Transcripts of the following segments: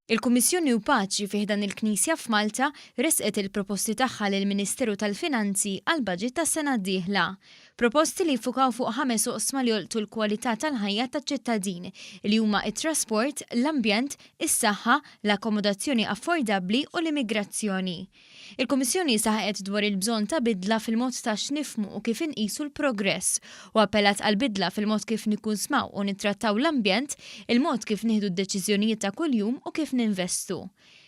Il-Kummissjoni u Paċi fih dan il-Knisja f'Malta resqet il-proposti tagħha lill-Ministeru tal-Finanzi għall-Baġit tas-sena d-dieħla. Proposti li jfukaw fuq 5 oqsma li jolqtu l-kwalità tal-ħajja taċ-ċittadin li huma it-trasport, l-ambjent, is-saħħa, l-akkomodazzjoni affordabbli u l-immigrazzjoni. Il-Kummissjoni saħqet dwar il-bżonn ta' bidla fil-mod ta' x'nifhmu u kif inqisu l-progress u appellat għal bidla fil-mod kif nikkunsmaw u nittrattaw l-ambjent, il-mod kif nieħdu d-deċiżjonijiet ta' kuljum u kif ninvestu.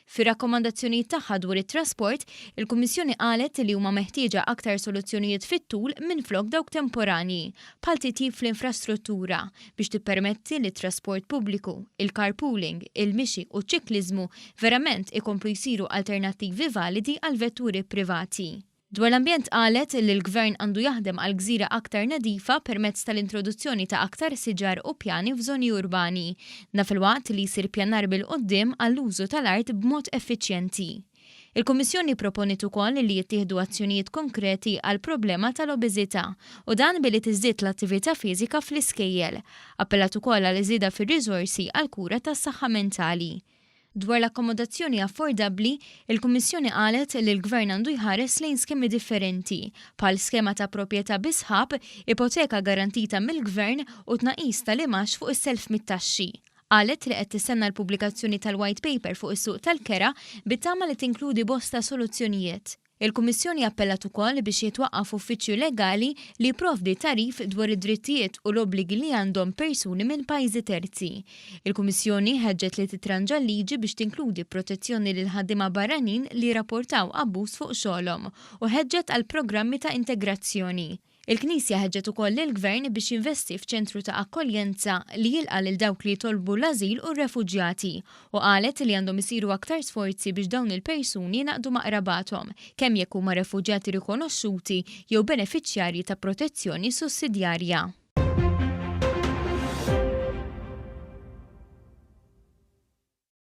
Fir-rakkomandazzjonijiet tagħha dwar it-trasport, il-Kummissjoni qalet li huma meħtieġa aktar soluzzjonijiet fit-tul minflok dawk temporanji, bħal titjib fl-infrastruttura biex tippermetti li t-trasport pubbliku, il-carpooling, il-mixi u ċ-ċikliżmu verament ikomplu jsiru alternattivi validi għal vetturi privati. Dwar l-ambjent qalet li l-Gvern għandu jaħdem għal gżira aktar nadifa permezz tal-introduzzjoni ta' aktar siġar u pjani f'żoni urbani, fil-waqt li jsir pjanar bil-qoddim għall-użu tal-art b'mod effiċjenti. Il-Kummissjoni proponit ukoll li jittieħdu azzjonijiet konkreti għal problema tal-obeżità u dan billi tiżdied l-attività fiżika fl-iskejjel. Appellat ukoll għal iżieda fir-riżorsi għal kura tas-saħħa mentali. Dwar l-akkomodazzjoni affordabbli, il-Kummissjoni qalet li l-Gvern għandu jħares lejn skemi differenti, bħal skema ta' proprjetà bisħab, ipoteka garantita mill-Gvern u tnaqis tal-imax fuq is-self mit-taxxi. Qalet li qed tistenna l-pubblikazzjoni tal-White Paper fuq is-suq tal-kera bit-tama li tinkludi bosta soluzzjonijiet. Il-Kummissjoni appellat ukoll biex jitwaqqaf uffiċċju legali li jipprovdi tarif dwar id-drittijiet u l-obbligi li għandhom persuni minn pajjiżi terzi. Il-Kummissjoni ħeġġet li titranġa liġi biex tinkludi protezzjoni lil ħaddiema barranin li rapportaw abbuż fuq xogħolhom u ħeġġet għal programmi ta' integrazzjoni. Il-Knisja ħeġġet ukoll lill-Gvern biex jinvesti f'ċentru ta' akkoljenza li jilqa' lil dawk li jtolbu l-ażil u r-refuġjati u qalet li għandhom isiru aktar sforzi biex dawn il-persuni naqdu ma' qrabathom, kemm jekk huma refuġjati rikonoxxuti jew benefiċjarji ta' protezzjoni sussidjarja.